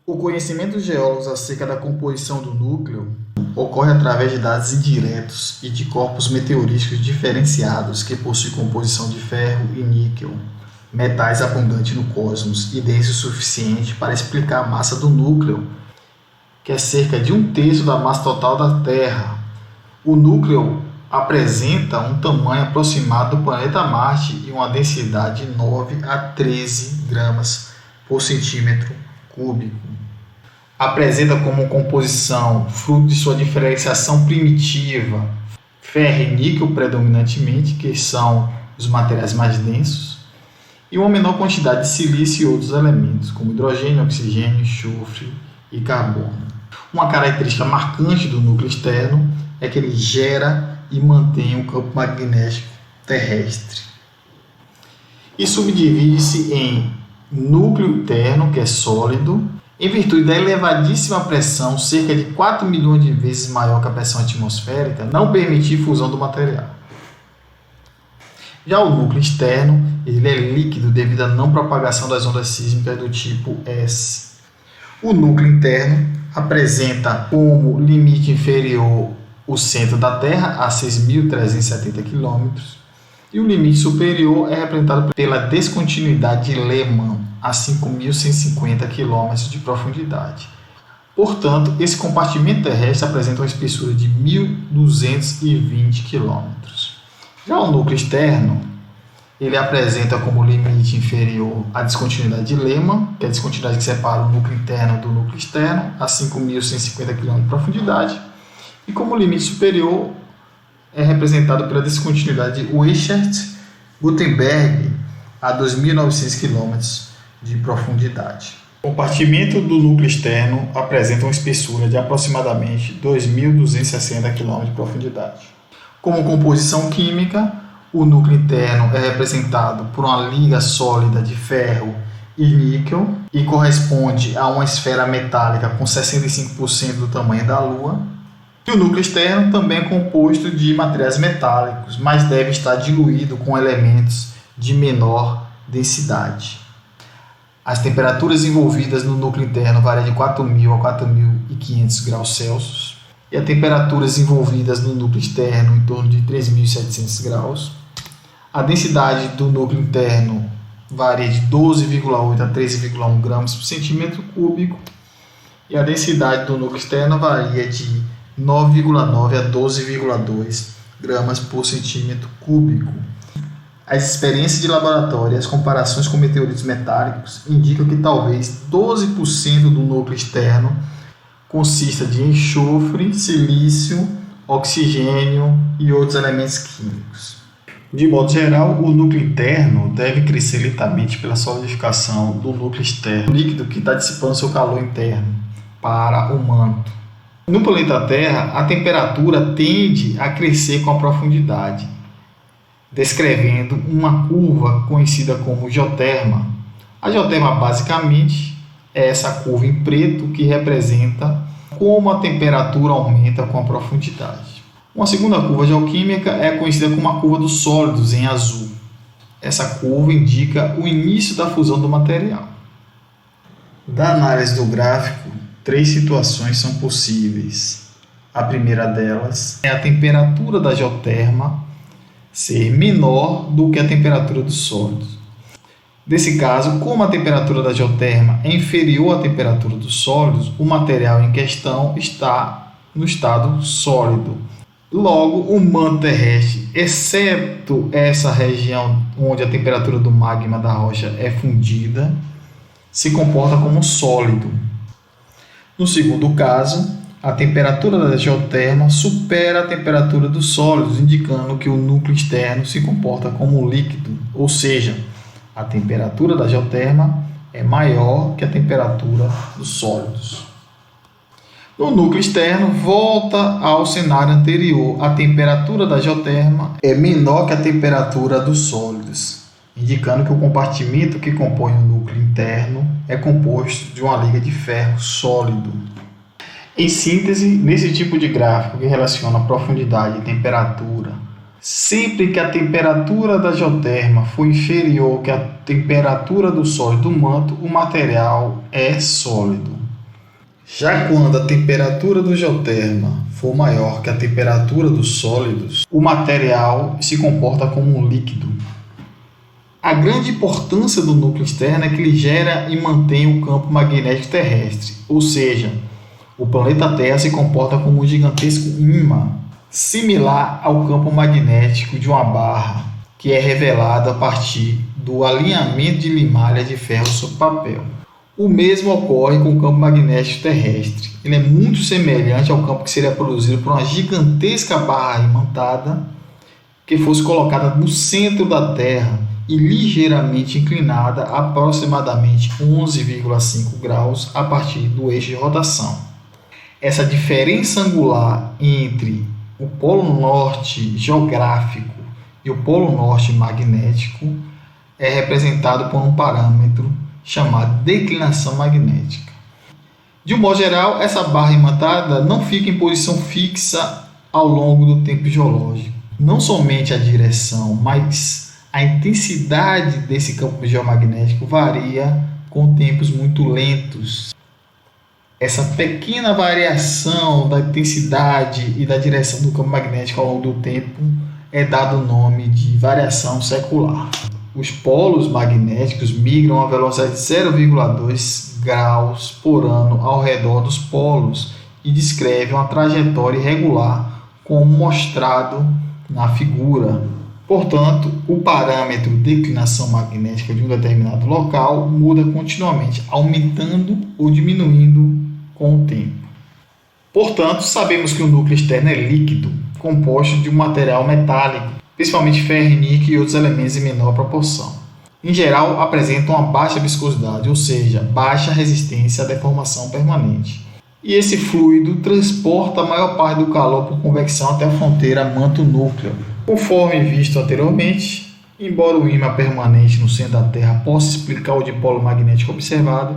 O conhecimento dos geólogos acerca da composição do núcleo ocorre através de dados indiretos e de corpos meteoríticos diferenciados que possuem composição de ferro e níquel, metais abundantes no cosmos e denso o suficiente para explicar a massa do núcleo, que é cerca de 1/3 da massa total da Terra. O núcleo apresenta um tamanho aproximado do planeta Marte e uma densidade de 9 a 13 gramas por centímetro cúbico. Apresenta como composição, fruto de sua diferenciação primitiva, ferro e níquel predominantemente, que são os materiais mais densos, e uma menor quantidade de silício e outros elementos, como hidrogênio, oxigênio, enxofre e carbono. Uma característica marcante do núcleo externo é que ele gera e mantém um campo magnético terrestre. E subdivide-se em núcleo interno, que é sólido, em virtude da elevadíssima pressão, cerca de 4 milhões de vezes maior que a pressão atmosférica, não permitir fusão do material. Já o núcleo externo, ele é líquido devido à não propagação das ondas sísmicas do tipo S. O núcleo interno apresenta como limite inferior o centro da Terra, a 6.370 km, e o limite superior é representado pela descontinuidade de Lehmann, a 5.150 km de profundidade. Portanto, esse compartimento terrestre apresenta uma espessura de 1.220 km. Já o núcleo externo, ele apresenta como limite inferior a descontinuidade de Lehmann, que é a descontinuidade que separa o núcleo interno do núcleo externo, a 5.150 km de profundidade, e como limite superior é representado pela descontinuidade de Wechert-Gutenberg, a 2.900 km de profundidade. O compartimento do núcleo externo apresenta uma espessura de aproximadamente 2.260 km de profundidade. Como composição química, o núcleo interno é representado por uma liga sólida de ferro e níquel e corresponde a uma esfera metálica com 65% do tamanho da Lua. E o núcleo externo também é composto de materiais metálicos, mas deve estar diluído com elementos de menor densidade. As temperaturas envolvidas no núcleo interno variam de 4.000 a 4.500 graus Celsius e as temperaturas envolvidas no núcleo externo em torno de 3.700 graus. A densidade do núcleo interno varia de 12,8 a 13,1 gramas por centímetro cúbico e a densidade do núcleo externo varia de 9,9 a 12,2 gramas por centímetro cúbico. As experiências de laboratório e as comparações com meteoritos metálicos indicam que talvez 12% do núcleo externo consista de enxofre, silício, oxigênio e outros elementos químicos. De modo geral, o núcleo interno deve crescer lentamente pela solidificação do núcleo externo, líquido que está dissipando seu calor interno para o manto. No planeta Terra, a temperatura tende a crescer com a profundidade, descrevendo uma curva conhecida como geoterma. A geoterma basicamente é essa curva em preto que representa como a temperatura aumenta com a profundidade. Uma segunda curva geoquímica é conhecida como a curva dos sólidos em azul. Essa curva indica o início da fusão do material. Da análise do gráfico, 3 situações são possíveis. A primeira delas é a temperatura da geoterma ser menor do que a temperatura dos sólidos. Nesse caso, como a temperatura da geoterma é inferior à temperatura dos sólidos, o material em questão está no estado sólido. Logo, o manto terrestre, exceto essa região onde a temperatura do magma da rocha é fundida, se comporta como sólido. No segundo caso, a temperatura da geoterma supera a temperatura dos sólidos, indicando que o núcleo externo se comporta como líquido, ou seja, a temperatura da geoterma é maior que a temperatura dos sólidos. No núcleo externo, volta ao cenário anterior, a temperatura da geoterma é menor que a temperatura dos sólidos, indicando que o compartimento que compõe o núcleo interno é composto de uma liga de ferro sólido. Em síntese, nesse tipo de gráfico que relaciona profundidade e temperatura, Sempre que a temperatura da geoterma for inferior que a temperatura do sólido do manto, o material é sólido. Já quando a temperatura do geoterma for maior que a temperatura dos sólidos, o material se comporta como um líquido. A grande importância do núcleo externo é que ele gera e mantém o campo magnético terrestre, ou seja, o planeta Terra se comporta como um gigantesco ímã, similar ao campo magnético de uma barra, que é revelado a partir do alinhamento de limalhas de ferro sobre papel. O mesmo ocorre com o campo magnético terrestre. Ele é muito semelhante ao campo que seria produzido por uma gigantesca barra imantada que fosse colocada no centro da Terra e ligeiramente inclinada aproximadamente 11,5 graus a partir do eixo de rotação. Essa diferença angular entre o polo norte geográfico e o polo norte magnético é representado por um parâmetro chamado declinação magnética. De um modo geral, essa barra imantada não fica em posição fixa ao longo do tempo geológico. Não somente a direção, mas a intensidade desse campo geomagnético varia com tempos muito lentos. Essa pequena variação da intensidade e da direção do campo magnético ao longo do tempo é dado o nome de variação secular. Os polos magnéticos migram a velocidade de 0,2 graus por ano ao redor dos polos e descrevem uma trajetória irregular, como mostrado na figura. Portanto, o parâmetro de declinação magnética de um determinado local muda continuamente, aumentando ou diminuindo com o tempo. Portanto, sabemos que o núcleo externo é líquido, composto de um material metálico, principalmente ferro e níquel e outros elementos em menor proporção. Em geral, apresentam uma baixa viscosidade, ou seja, baixa resistência à deformação permanente. E esse fluido transporta a maior parte do calor por convecção até a fronteira manto-núcleo. Conforme visto anteriormente, embora o ímã permanente no centro da Terra possa explicar o dipolo magnético observado,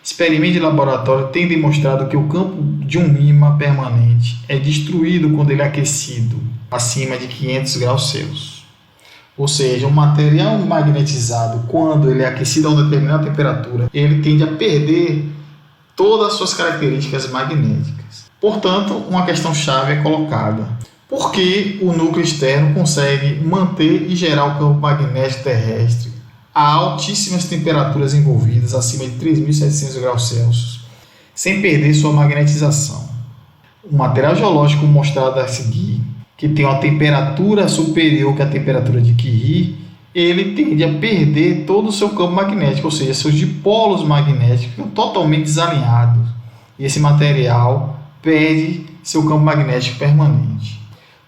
experimentos de laboratório têm demonstrado que o campo de um ímã permanente é destruído quando ele é aquecido acima de 500 graus Celsius. Ou seja, um material magnetizado, quando ele é aquecido a uma determinada temperatura, ele tende a perder todas as suas características magnéticas. Portanto, uma questão-chave é colocada: por que o núcleo externo consegue manter e gerar o campo magnético terrestre a altíssimas temperaturas envolvidas, acima de 3.700 graus Celsius, sem perder sua magnetização? O material geológico mostrado a seguir, que tem uma temperatura superior que a temperatura de Curie, ele tende a perder todo o seu campo magnético, ou seja, seus dipolos magnéticos ficam totalmente desalinhados. E esse material perde seu campo magnético permanente.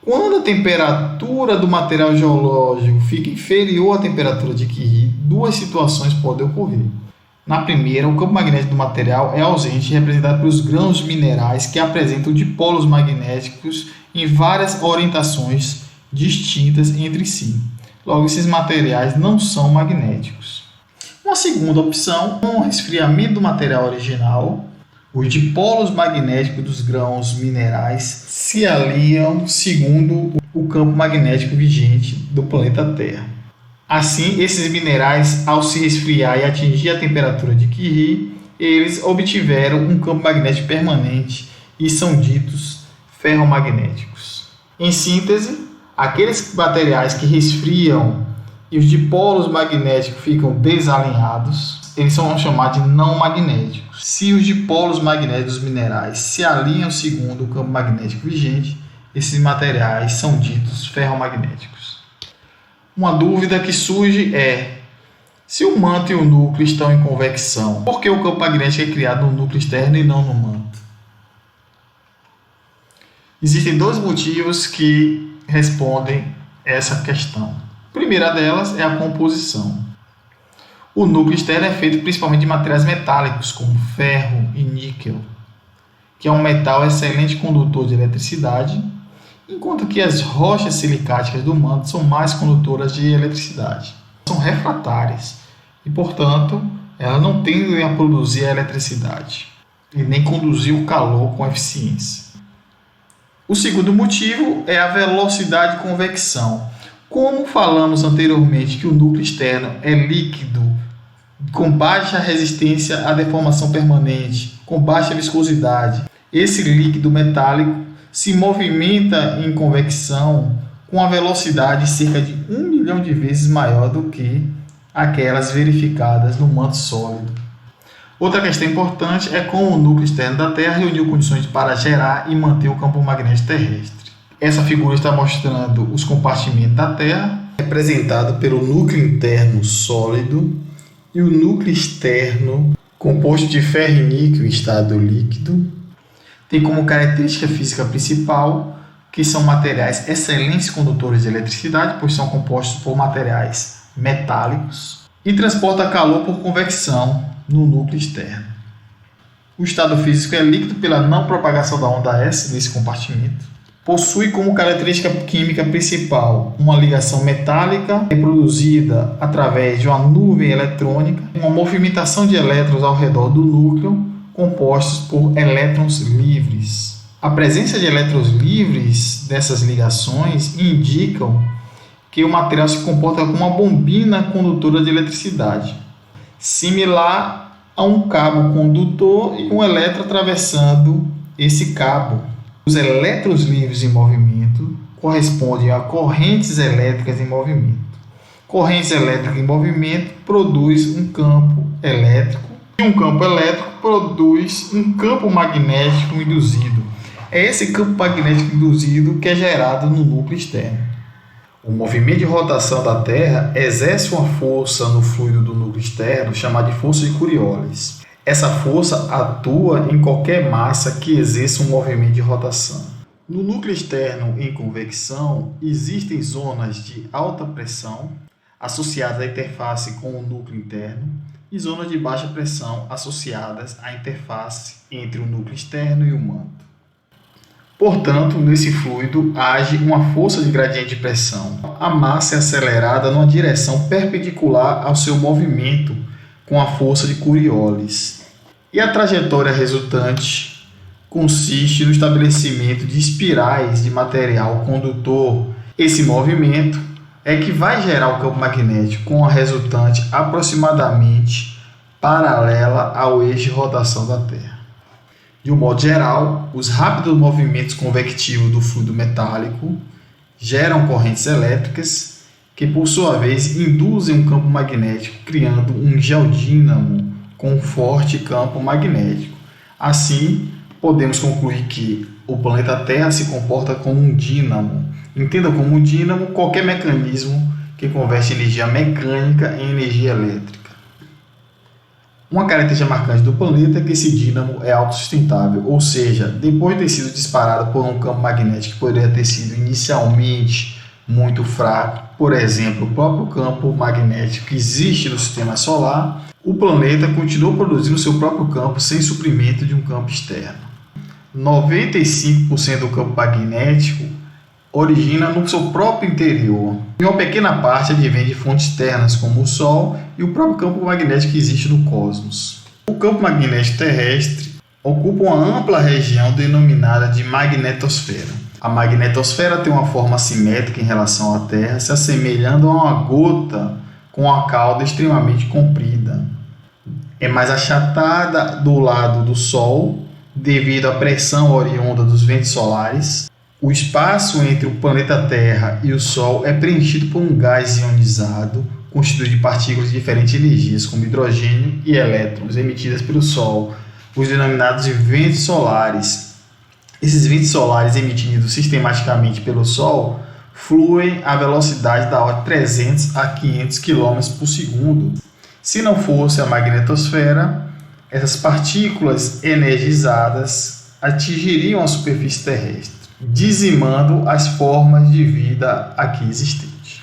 Quando a temperatura do material geológico fica inferior à temperatura de Curie, duas situações podem ocorrer. Na primeira, o campo magnético do material é ausente, representado pelos grãos minerais que apresentam dipolos magnéticos em várias orientações distintas entre si. Logo, esses materiais não são magnéticos. Uma segunda opção, com o resfriamento do material original, os dipolos magnéticos dos grãos minerais se alinham segundo o campo magnético vigente do planeta Terra. Assim, esses minerais, ao se resfriar e atingir a temperatura de Curie, eles obtiveram um campo magnético permanente e são ditos ferromagnéticos. Em síntese, aqueles materiais que resfriam e os dipolos magnéticos ficam desalinhados, eles são chamados de não magnéticos. Se os dipolos magnéticos dos minerais se alinham segundo o campo magnético vigente, esses materiais são ditos ferromagnéticos. Uma dúvida que surge é: se o manto e o núcleo estão em convecção, por que o campo magnético é criado no núcleo externo e não no manto? Existem dois motivos que respondem essa questão. A primeira delas é a composição. O núcleo externo é feito principalmente de materiais metálicos, como ferro e níquel, que é um metal excelente condutor de eletricidade, enquanto que as rochas silicáticas do manto são mais condutoras de eletricidade. São refratárias e, portanto, elas não tendem a produzir a eletricidade e nem conduzir o calor com eficiência. O segundo motivo é a velocidade de convecção. Como falamos anteriormente que o núcleo externo é líquido, com baixa resistência à deformação permanente, com baixa viscosidade, esse líquido metálico se movimenta em convecção com a velocidade cerca de 1 milhão de vezes maior do que aquelas verificadas no manto sólido. Outra questão importante é como o núcleo externo da Terra reuniu condições para gerar e manter o campo magnético terrestre. Essa figura está mostrando os compartimentos da Terra, representado pelo núcleo interno sólido e o núcleo externo composto de ferro e níquel em estado líquido. Tem como característica física principal que são materiais excelentes condutores de eletricidade, pois são compostos por materiais metálicos, e transporta calor por convecção no núcleo externo. O estado físico é líquido pela não propagação da onda S nesse compartimento. Possui como característica química principal uma ligação metálica reproduzida através de uma nuvem eletrônica, uma movimentação de elétrons ao redor do núcleo, compostos por elétrons livres. A presença de elétrons livres dessas ligações indicam que o material se comporta como uma bobina condutora de eletricidade, similar a um cabo condutor e um elétron atravessando esse cabo. Os elétrons livres em movimento correspondem a correntes elétricas em movimento. Correntes elétricas em movimento produz um campo elétrico e um campo elétrico produz um campo magnético induzido. É esse campo magnético induzido que é gerado no núcleo externo. O movimento de rotação da Terra exerce uma força no fluido do núcleo externo chamada de força de Coriolis. Essa força atua em qualquer massa que exerça um movimento de rotação. No núcleo externo em convecção, existem zonas de alta pressão associadas à interface com o núcleo interno e zonas de baixa pressão associadas à interface entre o núcleo externo e o manto. Portanto, nesse fluido age uma força de gradiente de pressão. A massa é acelerada numa direção perpendicular ao seu movimento com a força de Coriolis. E a trajetória resultante consiste no estabelecimento de espirais de material condutor. Esse movimento é que vai gerar o campo magnético com a resultante aproximadamente paralela ao eixo de rotação da Terra. De um modo geral, os rápidos movimentos convectivos do fluido metálico geram correntes elétricas que, por sua vez, induzem um campo magnético, criando um geodínamo com um forte campo magnético. Assim, podemos concluir que o planeta Terra se comporta como um dínamo. Entenda como um dínamo qualquer mecanismo que converte energia mecânica em energia elétrica. Uma característica marcante do planeta é que esse dínamo é autossustentável, ou seja, depois de ter sido disparado por um campo magnético que poderia ter sido inicialmente muito fraco, por exemplo, o próprio campo magnético que existe no sistema solar, o planeta continuou produzindo seu próprio campo sem suprimento de um campo externo. 95% do campo magnético origina no seu próprio interior, e uma pequena parte advém de fontes externas, como o Sol e o próprio campo magnético que existe no cosmos. O campo magnético terrestre ocupa uma ampla região denominada de magnetosfera. A magnetosfera tem uma forma assimétrica em relação à Terra, se assemelhando a uma gota com a cauda extremamente comprida. É mais achatada do lado do Sol, devido à pressão oriunda dos ventos solares. O espaço entre o planeta Terra e o Sol é preenchido por um gás ionizado, constituído de partículas de diferentes energias, como hidrogênio e elétrons, emitidas pelo Sol, os denominados de ventos solares. Esses ventos solares emitidos sistematicamente pelo Sol fluem à velocidade da ordem de 300 a 500 km por segundo. Se não fosse a magnetosfera, essas partículas energizadas atingiriam a superfície terrestre, dizimando as formas de vida aqui existentes.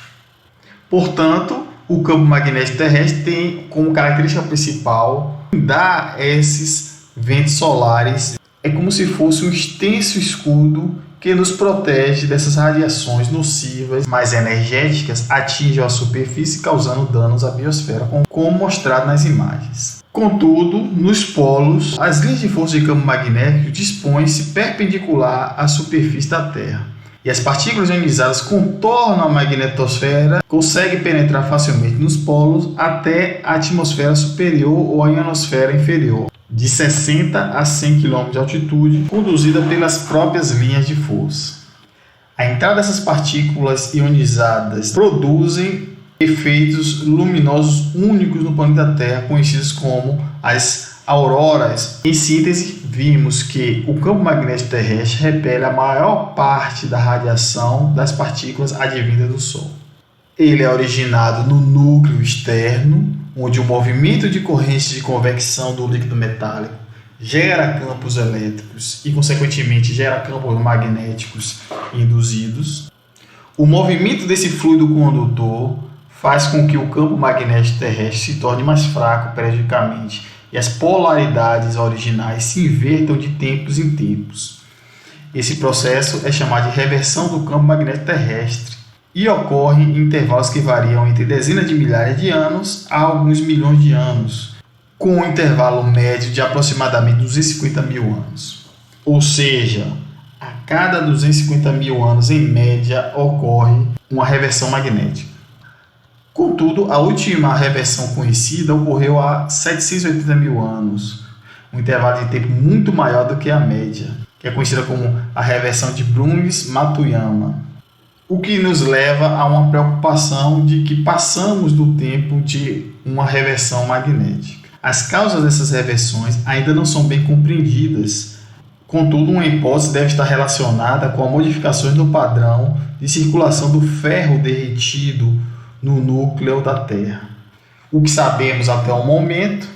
Portanto, o campo magnético terrestre tem como característica principal dar esses ventos solares. É como se fosse um extenso escudo que nos protege dessas radiações nocivas, mais energéticas, atingem a superfície causando danos à biosfera, como mostrado nas imagens. Contudo, nos polos, as linhas de força de campo magnético dispõem-se perpendicular à superfície da Terra, e as partículas ionizadas contornam a magnetosfera, conseguem penetrar facilmente nos polos até a atmosfera superior ou a ionosfera inferior, de 60 a 100 km de altitude, conduzida pelas próprias linhas de força. A entrada dessas partículas ionizadas produzem efeitos luminosos únicos no planeta Terra, conhecidos como as auroras. Em síntese, vimos que o campo magnético terrestre repele a maior parte da radiação das partículas advindas do Sol. Ele é originado no núcleo externo, onde o movimento de correntes de convecção do líquido metálico gera campos elétricos e, consequentemente, gera campos magnéticos induzidos. O movimento desse fluido condutor faz com que o campo magnético terrestre se torne mais fraco periodicamente e as polaridades originais se invertam de tempos em tempos. Esse processo é chamado de reversão do campo magnético terrestre e ocorre em intervalos que variam entre dezenas de milhares de anos a alguns milhões de anos, com um intervalo médio de aproximadamente 250 mil anos. Ou seja, a cada 250 mil anos, em média, ocorre uma reversão magnética. Contudo, a última reversão conhecida ocorreu há 780 mil anos, um intervalo de tempo muito maior do que a média, que é conhecida como a reversão de Brooms-Matuyama, o que nos leva a uma preocupação de que passamos do tempo de uma reversão magnética. As causas dessas reversões ainda não são bem compreendidas, contudo, uma hipótese deve estar relacionada com as modificações no padrão de circulação do ferro derretido no núcleo da Terra. O que sabemos até o momento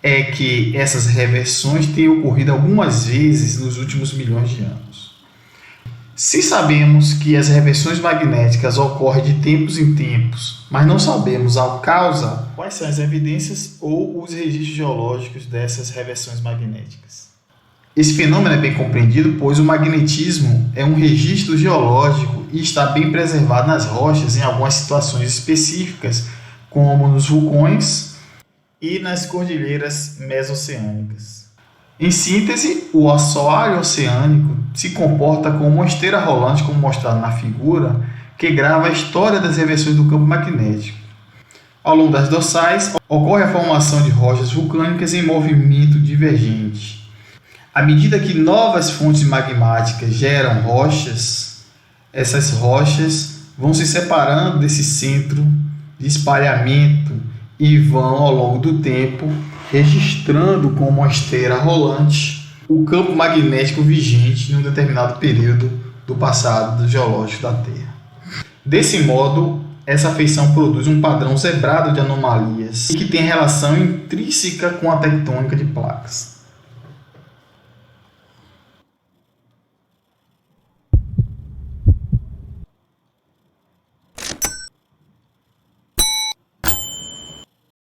é que essas reversões têm ocorrido algumas vezes nos últimos milhões de anos. Se sabemos que as reversões magnéticas ocorrem de tempos em tempos, mas não sabemos a causa, quais são as evidências ou os registros geológicos dessas reversões magnéticas? Esse fenômeno é bem compreendido, pois o magnetismo é um registro geológico e está bem preservado nas rochas em algumas situações específicas, como nos vulcões e nas cordilheiras mesoceânicas. Em síntese, o assoalho oceânico se comporta como uma esteira rolante, como mostrado na figura, que grava a história das reversões do campo magnético. Ao longo das dorsais, ocorre a formação de rochas vulcânicas em movimento divergente. À medida que novas fontes magmáticas geram rochas, essas rochas vão se separando desse centro de espalhamento e vão, ao longo do tempo, registrando como uma esteira rolante o campo magnético vigente em um determinado período do passado geológico da Terra. Desse modo, essa feição produz um padrão zebrado de anomalias que tem relação intrínseca com a tectônica de placas.